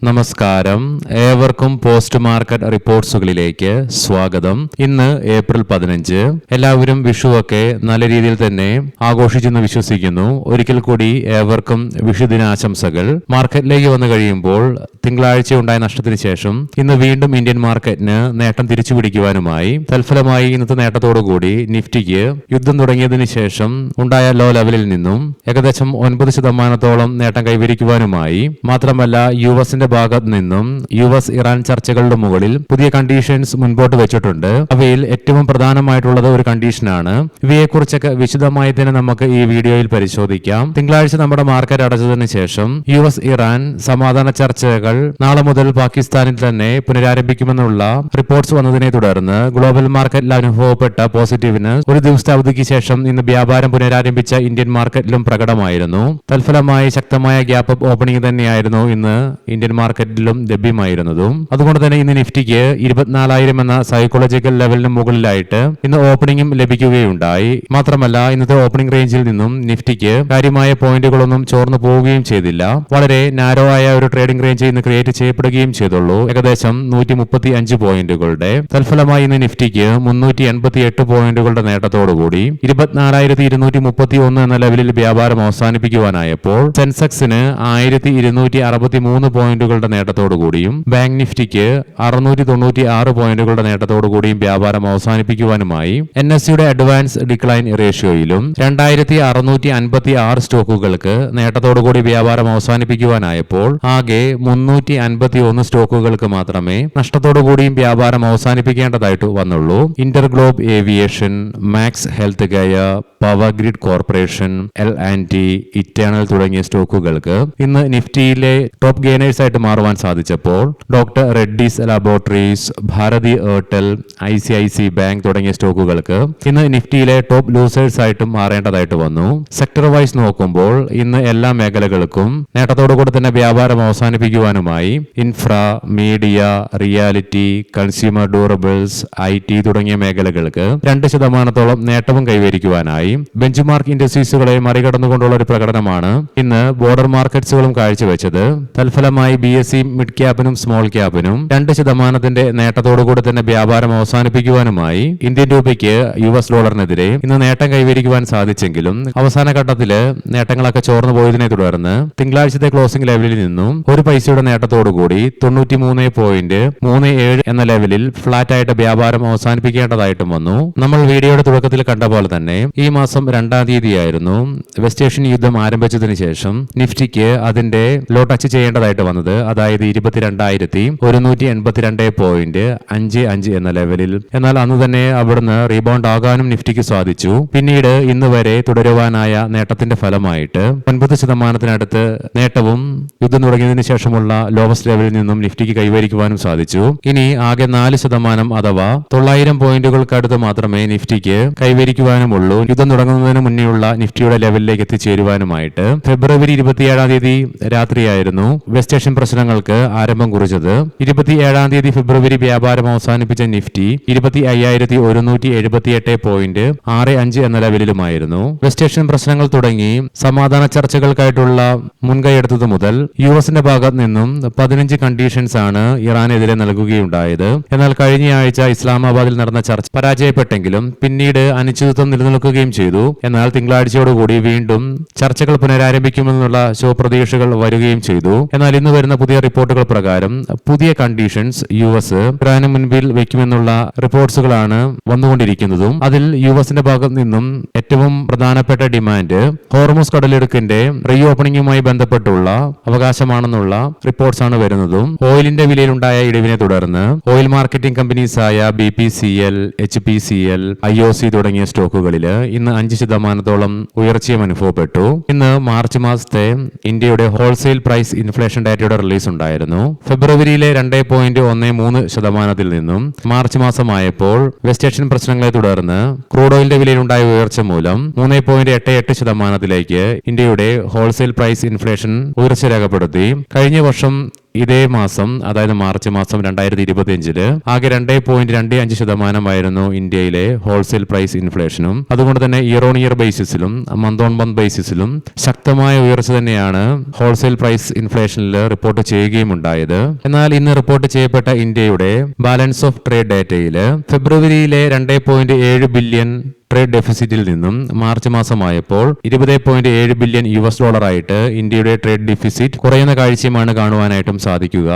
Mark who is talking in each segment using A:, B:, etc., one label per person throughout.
A: നമസ്കാരം, ഏവർക്കും post market റിപ്പോർട്ട്സുകളിലേക്ക് സ്വാഗതം. ഇന്ന് ഏപ്രിൽ 15. എല്ലാവരും വിഷുവൊക്കെ നല്ല രീതിയിൽ തന്നെ ആഘോഷിച്ചെന്ന് വിശ്വസിക്കുന്നു. ഒരിക്കൽ കൂടി ഏവർക്കും വിഷുദിനാശംസകൾ. മാർക്കറ്റിലേക്ക് വന്നു കഴിയുമ്പോൾ തിങ്കളാഴ്ച ഉണ്ടായ നഷ്ടത്തിന് ശേഷം ഇന്ന് വീണ്ടും ഇന്ത്യൻ മാർക്കറ്റിന് നേട്ടം തിരിച്ചുപിടിക്കുവാനുമായി തൽഫലമായി ഇന്നത്തെ നേട്ടത്തോടുകൂടി നിഫ്റ്റിക്ക് യുദ്ധം തുടങ്ങിയതിനു ശേഷം ഉണ്ടായ ലോ ലെവലിൽ നിന്നും ഏകദേശം 9% നേട്ടം കൈവരിക്കുവാനുമായി മാത്രമല്ല യുഎസിന്റെ ഭാഗത്ത് നിന്നും യുഎസ് ഇറാൻ ചർച്ചകളുടെ മുകളിൽ പുതിയ കണ്ടീഷൻസ് മുൻപോട്ട് വെച്ചിട്ടുണ്ട്. അവയിൽ ഏറ്റവും പ്രധാനമായിട്ടുള്ളത് ഒരു കണ്ടീഷനാണ്. ഇവയെക്കുറിച്ചൊക്കെ വിശദമായി തന്നെ നമുക്ക് ഈ വീഡിയോയിൽ പരിശോധിക്കാം. തിങ്കളാഴ്ച നമ്മുടെ മാർക്കറ്റ് അടച്ചതിന് ശേഷം യുഎസ് ഇറാൻ സമാധാന ചർച്ചകൾ നാളെ മുതൽ പാകിസ്ഥാനിൽ തന്നെ പുനരാരംഭിക്കുമെന്നുള്ള റിപ്പോർട്ട്സ് വന്നതിനെ തുടർന്ന് ഗ്ലോബൽ മാർക്കറ്റിൽ അനുഭവപ്പെട്ട പോസിറ്റീവിന് ഒരു ദിവസത്തെ അവധിക്ക് ശേഷം ഇന്ന് വ്യാപാരം പുനരാരംഭിച്ച ഇന്ത്യൻ മാർക്കറ്റിലും പ്രകടമായിരുന്നു. തൽഫലമായി ശക്തമായ ഗ്യാപ്പ് അപ്പ് ഓപ്പണിംഗ് തന്നെയായിരുന്നു ഇന്ന് ഇന്ത്യൻ മാർക്കറ്റിലും ലഭ്യമായിരുന്നതും. അതുകൊണ്ട് തന്നെ ഇന്ന് നിഫ്റ്റിക്ക് 24,000 എന്ന സൈക്കോളജിക്കൽ ലെവലിന് മുകളിലായിട്ട് ഇന്ന് ഓപ്പണിംഗും ലഭിക്കുകയുണ്ടായി. മാത്രമല്ല ഇന്നത്തെ ഓപ്പണിംഗ് റേഞ്ചിൽ നിന്നും നിഫ്റ്റിക്ക് കാര്യമായ പോയിന്റുകളൊന്നും ചോർന്നു പോവുകയും ചെയ്തില്ല. വളരെ നാരോ ആയ ഒരു ട്രേഡിംഗ് റേഞ്ച് ഇന്ന് ക്രിയേറ്റ് ചെയ്യപ്പെടുകയും ചെയ്തുള്ളൂ, ഏകദേശം 135 പോയിന്റുകളുടെ. തൽഫലമായി ഇന്ന് നിഫ്റ്റിക്ക് 388 പോയിന്റുകളുടെ നേട്ടത്തോടുകൂടി 24,231 എന്ന ലെവലിൽ വ്യാപാരം അവസാനിപ്പിക്കുവാനായപ്പോൾ സെൻസെക്സിന് 1,263 പോയിന്റുകളുടെ നേട്ടത്തോടുകൂടിയും ബാങ്ക് നിഫ്റ്റിക്ക് 696 പോയിന്റുകളുടെ നേട്ടത്തോടുകൂടിയും വ്യാപാരം അവസാനിപ്പിക്കുവാനുമായി NSEയുടെ അഡ്വാൻസ് ഡിക്ലൈൻ റേഷ്യോയിലും 2,656 സ്റ്റോക്കുകൾക്ക് നേട്ടത്തോടുകൂടി വ്യാപാരം അവസാനിപ്പിക്കുവാനായപ്പോൾ ആകെ 351 സ്റ്റോക്കുകൾക്ക് മാത്രമേ നഷ്ടത്തോടുകൂടിയും വ്യാപാരം അവസാനിപ്പിക്കേണ്ടതായിട്ട് വന്നുള്ളൂ. Interglobe Aviation, Max Health Care, Power Grid Corporation, L&T, Eternal തുടങ്ങിയ സ്റ്റോക്കുകൾക്ക് ഇന്ന് നിഫ്റ്റിയിലെ ടോപ്പ് ഗെയിനേഴ്സ് ആയിട്ട് മാറുവാൻ സാധിച്ചപ്പോൾ doctor Reddy's Laboratories, Bharti Airtel, ICICI bank തുടങ്ങിയ സ്റ്റോക്കുകൾക്ക് ഇന്ന് നിഫ്റ്റിയിലെ ടോപ്പ് ലൂസേഴ്സ് ആയിട്ടും മാറേണ്ടതായിട്ട് വന്നു. സെക്ടർ വൈസ് നോക്കുമ്പോൾ ഇന്ന് എല്ലാ മേഖലകൾക്കും നേട്ടത്തോടുകൂടി തന്നെ വ്യാപാരം അവസാനിപ്പിക്കുവാനുമായി infra, media, reality, consumer durables, IT തുടങ്ങിയ മേഖലകൾക്ക് 2% നേട്ടവും കൈവരിക്കുവാനായി ബെഞ്ച് മാർക്ക് ഇൻഡസ്ട്രീസുകളെ മറികടന്നുകൊണ്ടുള്ള ഒരു പ്രകടനമാണ് ഇന്ന് ബോർഡർ മാർക്കറ്റ്സുകളും കാഴ്ചവെച്ചത്. തൽഫലമായി BSE മിഡ് ക്യാപ്പിനും സ്മോൾ ക്യാപ്പിനും 2% നേട്ടത്തോടുകൂടി തന്നെ വ്യാപാരം അവസാനിപ്പിക്കുവാനുമായി ഇന്ത്യൻ രൂപയ്ക്ക് US ഡോളറിനെതിരെ ഇന്ന് നേട്ടം കൈവരിക്കുവാൻ സാധിച്ചെങ്കിലും അവസാന ഘട്ടത്തില് നേട്ടങ്ങളൊക്കെ ചോർന്നു പോയതിനെ തുടർന്ന് തിങ്കളാഴ്ചത്തെ ക്ലോസിംഗ് ലെവലിൽ നിന്നും ഒരു പൈസയുടെ നേട്ടത്തോടുകൂടി 93.37 എന്ന ലെവലിൽ ഫ്ലാറ്റ് ആയിട്ട് വ്യാപാരം അവസാനിപ്പിക്കേണ്ടതായിട്ടും വന്നു. നമ്മൾ വീഡിയോയുടെ തുടക്കത്തിൽ കണ്ട പോലെ തന്നെ ഈ മാസം 2-ാം തീയതിയായിരുന്നു വെസ്റ്റ് ഏഷ്യൻ യുദ്ധം ആരംഭിച്ചതിന് ശേഷം നിഫ്റ്റിക്ക് അതിന്റെ ലോ ടച്ച് ചെയ്യേണ്ടതായിട്ട് വന്നത്, അതായത് 22,182.55 എന്ന ലെവലിൽ. എന്നാൽ അന്ന് തന്നെ അവിടുന്ന് റീബൗണ്ട് ആകാനും നിഫ്റ്റിക്ക് സാധിച്ചു. പിന്നീട് ഇന്ന് വരെ തുടരുവാനായ നേട്ടത്തിന്റെ ഫലമായിട്ട് 9% നേട്ടവും യുദ്ധം തുടങ്ങിയതിനു ശേഷമുള്ള ലോവസ്റ്റ് ലെവലിൽ നിന്നും നിഫ്റ്റിക്ക് കൈവരിക്കുവാനും സാധിച്ചു. ഇനി ആകെ 4% അഥവാ 900 പോയിന്റുകൾക്കടുത്ത് മാത്രമേ നിഫ്റ്റിക്ക് കൈവരിക്കുവാനുമുള്ളൂ യുദ്ധം തുടങ്ങുന്നതിന് മുന്നേയുള്ള നിഫ്റ്റിയുടെ ലെവലിലേക്ക് എത്തിച്ചേരുവാനുമായിട്ട്. ഫെബ്രുവരി 27-ാം തീയതി രാത്രിയായിരുന്നു വെസ്റ്റ് ഏഷ്യൻ പ്രശ്നങ്ങൾക്ക് ആരംഭം കുറിച്ചത്. 27-ാം തീയതി ഫെബ്രുവരി വ്യാപാരം അവസാനിപ്പിച്ച നിഫ്റ്റി 25,178.65 എന്ന ലെവലിലുമായിരുന്നു. വെസ്റ്റ് ഏഷ്യൻ പ്രശ്നങ്ങൾ തുടങ്ങി സമാധാന ചർച്ചകൾക്കായിട്ടുള്ള മുൻകൈയെടുത്തത് മുതൽ യുഎസിന്റെ ഭാഗത്ത് നിന്നും 15 കണ്ടീഷൻസ് ആണ് ഇറാനെതിരെ നൽകുകയുണ്ടായത്. എന്നാൽ കഴിഞ്ഞയാഴ്ച ഇസ്ലാമാബാദിൽ നടന്ന ചർച്ച പരാജയപ്പെട്ടെങ്കിലും പിന്നീട് അനിശ്ചിതത്വം നിലനിൽക്കുകയും ചെയ്തു. എന്നാൽ തിങ്കളാഴ്ചയോടുകൂടി വീണ്ടും ചർച്ചകൾ പുനരാരംഭിക്കുമെന്നുള്ള ശുഭപ്രതീക്ഷകൾ വരികയും ചെയ്തു. എന്നാൽ ഇന്ന് വരുന്ന പുതിയ റിപ്പോർട്ടുകൾ പ്രകാരം പുതിയ കണ്ടീഷൻസ് യുഎസ് ഇറാന് മുൻപിൽ വെക്കുമെന്നുള്ള റിപ്പോർട്ട്സുകളാണ് വന്നുകൊണ്ടിരിക്കുന്നതും. അതിൽ യുഎസിന്റെ ഭാഗത്ത് നിന്നും ഏറ്റവും പ്രധാനപ്പെട്ട ഡിമാൻഡ് ഹോർമുസ് കടലിടുക്കിന്റെ റീ ഓപ്പണിംഗുമായി ബന്ധപ്പെട്ടുള്ള അവകാശമാണെന്നുള്ള റിപ്പോർട്ട്സ് ആണ് വരുന്നതും. ഓയിലിന്റെ വിലയിലുണ്ടായ ഇടിവിനെ തുടർന്ന് ഓയിൽ മാർക്കറ്റിംഗ് കമ്പനീസായ BPCL, HPCL, IOC തുടങ്ങിയ സ്റ്റോക്കുകളിൽ ഇന്ന് 5% ഉയർച്ചയും അനുഭവപ്പെട്ടു. ഇന്ന് മാർച്ച് മാസത്തെ ഇന്ത്യയുടെ ഹോൾസെയിൽ പ്രൈസ് ഇൻഫ്ലേഷൻ ഡാറ്റയുടെ റിലീസ് ഉണ്ടായിരുന്നു. ഫെബ്രുവരിയിലെ 2.13% നിന്നും മാർച്ച് മാസമായപ്പോൾ വെസ്റ്റ് ഏഷ്യൻ പ്രശ്നങ്ങളെ തുടർന്ന് ക്രൂഡ് ഓയിലിന്റെ വിലയിലുണ്ടായ ഉയർച്ച മൂലം 3.88% ഇന്ത്യയുടെ ഹോൾസെയിൽ പ്രൈസ് ഇൻഫ്ലേഷൻ ഉയർച്ച രേഖപ്പെടുത്തി. കഴിഞ്ഞ വർഷം ഇതേ മാസം, അതായത് മാർച്ച് മാസം 2025 ആകെ 2.25% ഇന്ത്യയിലെ ഹോൾസെയിൽ പ്രൈസ് ഇൻഫ്ലേഷനും. അതുകൊണ്ട് തന്നെ ഇയർ ഓൺ ഇയർ ബേസിസിലും മന്ത് ഓൺ മന്ത് ബേസിസിലും ശക്തമായ ഉയർച്ച തന്നെയാണ് ഹോൾസെയിൽ പ്രൈസ് ഇൻഫ്ലേഷനിൽ റിപ്പോർട്ട് ചെയ്യുകയും ഉണ്ടായത്. എന്നാൽ ഇന്ന് റിപ്പോർട്ട് ചെയ്യപ്പെട്ട ഇന്ത്യയുടെ ബാലൻസ് ഓഫ് ട്രേഡ് ഡേറ്റയിൽ ഫെബ്രുവരിയിലെ 2.7 ബില്യൺ ട്രേഡ് ഡെഫിസിറ്റിൽ നിന്നും മാർച്ച് മാസമായപ്പോൾ 20.7 ബില്യൺ US$ ആയിട്ട് ഇന്ത്യയുടെ ട്രേഡ് ഡെഫിസിറ്റ് കുറയുന്ന കാഴ്ചയുമാണ് കാണുവാനായിട്ടും സാധിക്കുക.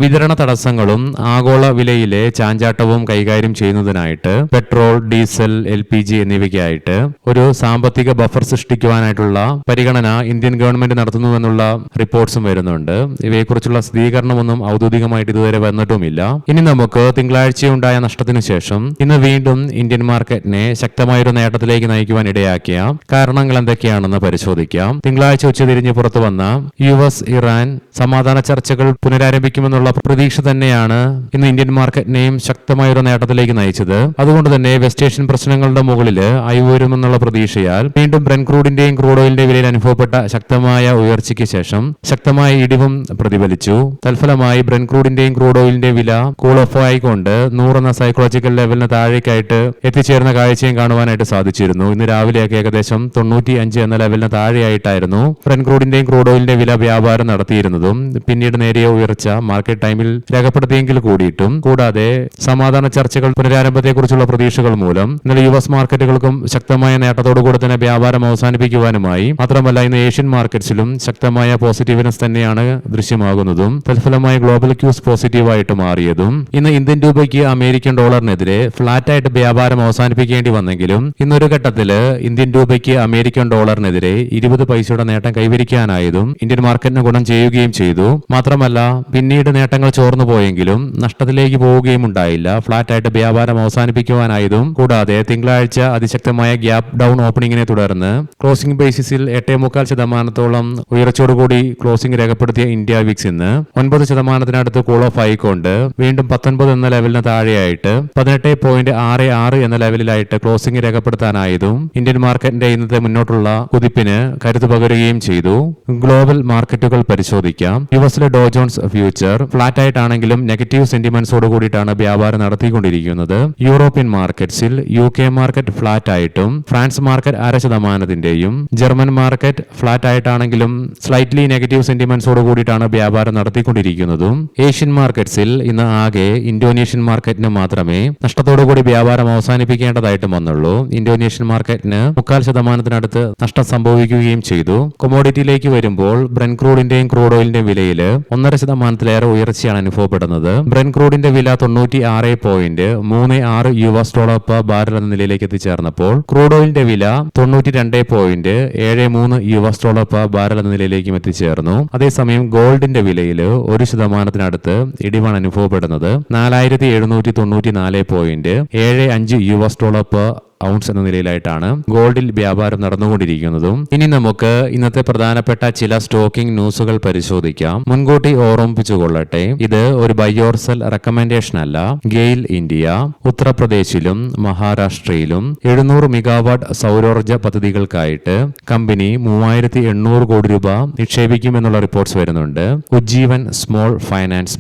A: വിതരണ തടസ്സങ്ങളും ആഗോള വിലയിലെ ചാഞ്ചാട്ടവും കൈകാര്യം ചെയ്യുന്നതിനായിട്ട് പെട്രോൾ, ഡീസൽ, LPG എന്നിവയ്ക്കായിട്ട് ഒരു സാമ്പത്തിക ബഫർ സൃഷ്ടിക്കുവാനായിട്ടുള്ള പരിഗണന ഇന്ത്യൻ ഗവൺമെന്റ് നടത്തുന്നുവെന്നുള്ള റിപ്പോർട്ട്സും വരുന്നുണ്ട്. ഇവയെക്കുറിച്ചുള്ള സ്ഥിരീകരണമൊന്നും ഔദ്യോഗികമായിട്ട് ഇതുവരെ വന്നിട്ടുമില്ല. ഇനി നമുക്ക് തിങ്കളാഴ്ചയുണ്ടായ നഷ്ടത്തിനു ശേഷം ഇന്ന് വീണ്ടും ഇന്ത്യൻ മാർക്കറ്റിനെ ശക്തമായ ഒരു നേട്ടത്തിലേക്ക് നയിക്കുവാൻ ഇടയാക്കിയ കാരണങ്ങൾ എന്തൊക്കെയാണെന്ന് പരിശോധിക്കാം. തിങ്കളാഴ്ച ഉച്ചതിരിഞ്ഞ് പുറത്തു വന്ന US ഇറാൻ സമാധാന ചർച്ചകൾ പുനരാരംഭിക്കുമെന്നുള്ള പ്രതീക്ഷ തന്നെയാണ് ഇന്ന് ഇന്ത്യൻ മാർക്കറ്റിനെയും ശക്തമായ ഒരു നേട്ടത്തിലേക്ക് നയിച്ചത്. അതുകൊണ്ട് തന്നെ വെസ്റ്റ് ഏഷ്യൻ പ്രശ്നങ്ങളുടെ മുകളിൽ അയവുവരുമെന്നുള്ള പ്രതീക്ഷയാൽ വീണ്ടും ബ്രെന്റ് ക്രൂഡിന്റെയും ക്രൂഡ് ഓയിലിന്റെയും വിലയിൽ അനുഭവപ്പെട്ട ശക്തമായ ഉയർച്ചയ്ക്ക് ശേഷം ശക്തമായ ഇടിവും പ്രതിഫലിച്ചു. തൽഫലമായി ബ്രെന്റ് ക്രൂഡിന്റെയും ക്രൂഡ് ഓയിലിന്റെയും വില കൂൾ ഓഫ് ആയിക്കൊണ്ട് 100 എന്ന സൈക്കോളജിക്കൽ ലെവലിന് താഴേക്കായിട്ട് എത്തിച്ചേർന്ന കാഴ്ചയും കാണുവാനായിട്ട് സാധിച്ചിരുന്നു. ഇന്ന് രാവിലെയൊക്കെ ഏകദേശം 95 എന്ന ലെവലിന് താഴെയായിട്ടായിരുന്നു ബ്രെന്റ് ക്രൂഡിന്റെയും ക്രൂഡ് ഓയിലിന്റെ വില വ്യാപാരം നടത്തിയിരുന്നതും. പിന്നീട് നേരിയ ഉയർച്ച മാർക്കറ്റ് ടൈമിൽ രേഖപ്പെടുത്തിയെങ്കിൽ കൂടിയിട്ടും, കൂടാതെ സമാധാന ചർച്ചകൾ പുനരാരംഭത്തെക്കുറിച്ചുള്ള പ്രതീക്ഷകൾ മൂലം ഇന്നലെ US മാർക്കറ്റുകൾക്കും ശക്തമായ നേട്ടത്തോടുകൂടി തന്നെ വ്യാപാരം അവസാനിപ്പിക്കുവാനുമായി. മാത്രമല്ല ഇന്ന് ഏഷ്യൻ മാർക്കറ്റ്സിലും ശക്തമായ പോസിറ്റീവ്നെസ് തന്നെയാണ് ദൃശ്യമാകുന്നതും. തൽഫലമായി ഗ്ലോബൽ ക്യൂസ് പോസിറ്റീവായിട്ട് മാറിയതും. ഇന്ന് ഇന്ത്യൻ രൂപയ്ക്ക് അമേരിക്കൻ ഡോളറിനെതിരെ ഫ്ളാറ്റായിട്ട് വ്യാപാരം അവസാനിപ്പിക്കേണ്ടി വന്നെങ്കിലും ഇന്നൊരു ഘട്ടത്തിൽ ഇന്ത്യൻ രൂപയ്ക്ക് അമേരിക്കൻ ഡോളറിനെതിരെ 20 പൈസയുടെ നേട്ടം കൈവരിക്കാനായതും ഇന്ത്യൻ മാർക്കറ്റിന് ഗുണം ചെയ്യുകയും ചെയ്തു. മാത്രമല്ല പിന്നീട് നേട്ടങ്ങൾ ചോർന്നു പോയെങ്കിലും നഷ്ടത്തിലേക്ക് പോവുകയും ഉണ്ടായില്ല. ഫ്ളാറ്റായിട്ട് വ്യാപാരം അവസാനിപ്പിക്കുവാനായതും. കൂടാതെ തിങ്കളാഴ്ച അതിശക്തമായ ഗ്യാപ് ഡൗൺ ഓപ്പണിംഗിനെ തുടർന്ന് ക്ലോസിംഗ് ബേസിസിൽ 8.25% ഉയർച്ചയോടുകൂടി ക്ലോസിംഗ് രേഖപ്പെടുത്തിയ ഇന്ത്യ വിക്സ് ഇന്ന് 9% കൂൾ ഓഫ് ആയിക്കൊണ്ട് വീണ്ടും 19 എന്ന ലെവലിന് താഴെയായിട്ട് 18.66 എന്ന ലെവലിലായിട്ട് ക്ലോസിംഗ് രേഖപ്പെടുത്താനായതും ഇന്ത്യൻ മാർക്കറ്റിന്റെ ഇന്നത്തെ മുന്നോട്ടുള്ള കുതിപ്പിന് കരുത്തു പകരുകയും ചെയ്തു. ഗ്ലോബൽ മാർക്കറ്റുകൾ പരിശോധിക്കാം. യുഎസിലെ ഡോ ജോൺസ് ഫ്യൂച്ചർ ഫ്ലാറ്റ് ആയിട്ടാണെങ്കിലും നെഗറ്റീവ് സെന്റിമെന്റ്സോട് കൂടിയിട്ടാണ് വ്യാപാരം നടത്തിക്കൊണ്ടിരിക്കുന്നത്. യൂറോപ്യൻ മാർക്കറ്റ്സിൽ UK മാർക്കറ്റ് ഫ്ലാറ്റ് ആയിട്ടും France market 0.5%, German market flat ആയിട്ടാണെങ്കിലും സ്ലൈറ്റ്ലി നെഗറ്റീവ് സെന്റിമെന്റ്സോട് കൂടിയിട്ടാണ് വ്യാപാരം നടത്തിക്കൊണ്ടിരിക്കുന്നതും. ഏഷ്യൻ മാർക്കറ്റ്സിൽ ഇന്ന് ആകെ ഇന്തോനേഷ്യൻ മാർക്കറ്റിന് മാത്രമേ നഷ്ടത്തോടുകൂടി വ്യാപാരം അവസാനിപ്പിക്കേണ്ടതായിട്ട് വന്നുള്ളൂ. ഇന്തോനേഷ്യൻ മാർക്കറ്റിന് 0.25% നഷ്ടം സംഭവിക്കുകയും ചെയ്തു. കൊമോഡിറ്റിയിലേക്ക് വരുമ്പോൾ ബ്രെന്റ് ക്രൂഡിന്റെയും ക്രൂഡ് ഓയിലിന്റെയും വിലയിൽ 1.5% ഉയർച്ചയാണ് അനുഭവപ്പെടുന്നത്. ബ്രെന്റ് ക്രൂഡിന്റെ വില $96.36 പെർ ബാരൽ എന്ന നിലയിലേക്ക് എത്തിച്ചേർന്നപ്പോൾ ക്രൂഡ് ഓയിലിന്റെ വില $92.73 പെർ ബാരൽ എന്ന നിലയിലേക്കും എത്തിച്ചേർന്നു. അതേസമയം ഗോൾഡിന്റെ വിലയിൽ 1% ഇടിവാണ് അനുഭവപ്പെടുന്നത്. $4,794.75 പെർ ഔൺസ് എന്ന നിലയിലായിട്ടാണ് ഗോൾഡിൽ വ്യാപാരം നടന്നുകൊണ്ടിരിക്കുന്നതും. ഇനി നമുക്ക് ഇന്നത്തെ പ്രധാനപ്പെട്ട ചില സ്റ്റോക്കിംഗ് ന്യൂസുകൾ പരിശോധിക്കാം. മുൻകൂട്ടി ഓർമ്മിപ്പിച്ചുകൊള്ളട്ടെ, ഇത് ഒരു ബൈ ഓർ സെൽ റെക്കമെൻഡേഷൻ അല്ല. ഗെയിൽ ഇന്ത്യ ഉത്തർപ്രദേശിലും മഹാരാഷ്ട്രയിലും 700 മെഗാവാട്ട് സൗരോർജ്ജ പദ്ധതികൾക്കായിട്ട് കമ്പനി 3,800 കോടി രൂപ നിക്ഷേപിക്കുമെന്നുള്ള റിപ്പോർട്ട്സ് വരുന്നുണ്ട്. ഉജ്ജീവൻ സ്മോൾ ഫൈനാൻസ്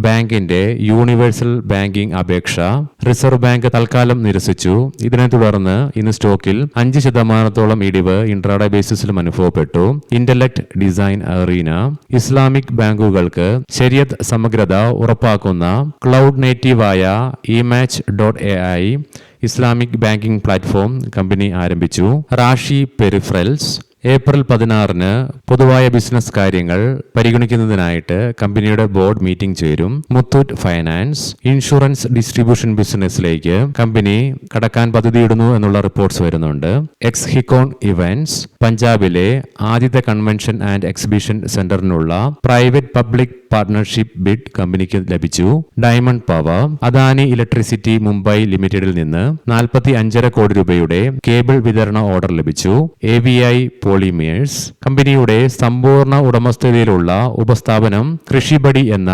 A: ബാങ്കിന്റെ യൂണിവേഴ്സൽ ബാങ്കിംഗ് അപേക്ഷ റിസർവ് ബാങ്ക് തൽക്കാലം നിരസിച്ചു. ഇതിനെ തുടർന്ന് ഇന്ന് സ്റ്റോക്കിൽ 5% ഇടിവ് ഇൻട്രാഡേ ബേസിസിലും അനുഭവപ്പെട്ടു. ഇന്റലക്ട് ഡിസൈൻ അറീന ഇസ്ലാമിക് ബാങ്കുകൾക്ക് ശരിയത്ത് സമഗ്രത ഉറപ്പാക്കുന്ന ക്ലൗഡ് നേറ്റീവായ eMatch.ai Islamic banking platform company ആരംഭിച്ചു. റാഷി പെരിഫറൽസ് ഏപ്രിൽ 16 പൊതുവായ ബിസിനസ് കാര്യങ്ങൾ പരിഗണിക്കുന്നതിനായിട്ട് കമ്പനിയുടെ ബോർഡ് മീറ്റിംഗ് ചേരും. മുത്തൂറ്റ് ഫൈനാൻസ് ഇൻഷുറൻസ് ഡിസ്ട്രിബ്യൂഷൻ ബിസിനസ്സിലേക്ക് കമ്പനി കടക്കാൻ പദ്ധതിയിടുന്നു എന്നുള്ള റിപ്പോർട്ട്സ് വരുന്നുണ്ട്. എക്സ്ഹിക്കോൺ ഇവന്റ്സ് പഞ്ചാബിലെ ആദ്യത്തെ കൺവെൻഷൻ ആൻഡ് എക്സിബിഷൻ സെന്ററിനുള്ള പ്രൈവറ്റ് പബ്ലിക് പാർട്ണർഷിപ്പ് ബിഡ് കമ്പനിക്ക് ലഭിച്ചു. Diamond Power Adani Electricity Mumbai ലിമിറ്റഡിൽ നിന്ന് 45.5 കോടി രൂപയുടെ കേബിൾ വിതരണ ഓർഡർ ലഭിച്ചു. AVI പോളിമേഴ്സ് കമ്പനിയുടെ സമ്പൂർണ്ണ ഉടമസ്ഥതയിലുള്ള ഉപസ്ഥാപനം കൃഷിബടി എന്ന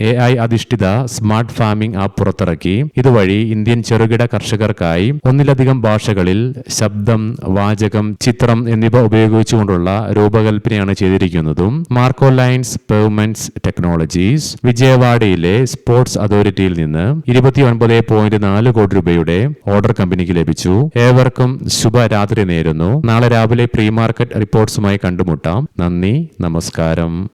A: AI അധിഷ്ഠിത സ്മാർട്ട് ഫാമിംഗ് ആപ്പ് പുറത്തിറക്കി. ഇതുവഴി ഇന്ത്യൻ ചെറുകിട കർഷകർക്കായി ഒന്നിലധികം ഭാഷകളിൽ ശബ്ദം, വാചകം, ചിത്രം എന്നിവ ഉപയോഗിച്ചുകൊണ്ടുള്ള രൂപകൽപ്പനയാണ് ചെയ്തിരിക്കുന്നതും. Marco Lines Payments Technology Technologies വിജയവാഡയിലെ സ്പോർട്സ് അതോറിറ്റിയിൽ നിന്ന് 29.4 കോടി രൂപയുടെ ഓർഡർ കമ്പനിക്ക് ലഭിച്ചു. ഏവർക്കും ശുഭരാത്രി നേരുന്നു. നാളെ രാവിലെ പ്രീ മാർക്കറ്റ് റിപ്പോർട്ട്സുമായി കണ്ടുമുട്ടാം. നന്ദി, നമസ്കാരം.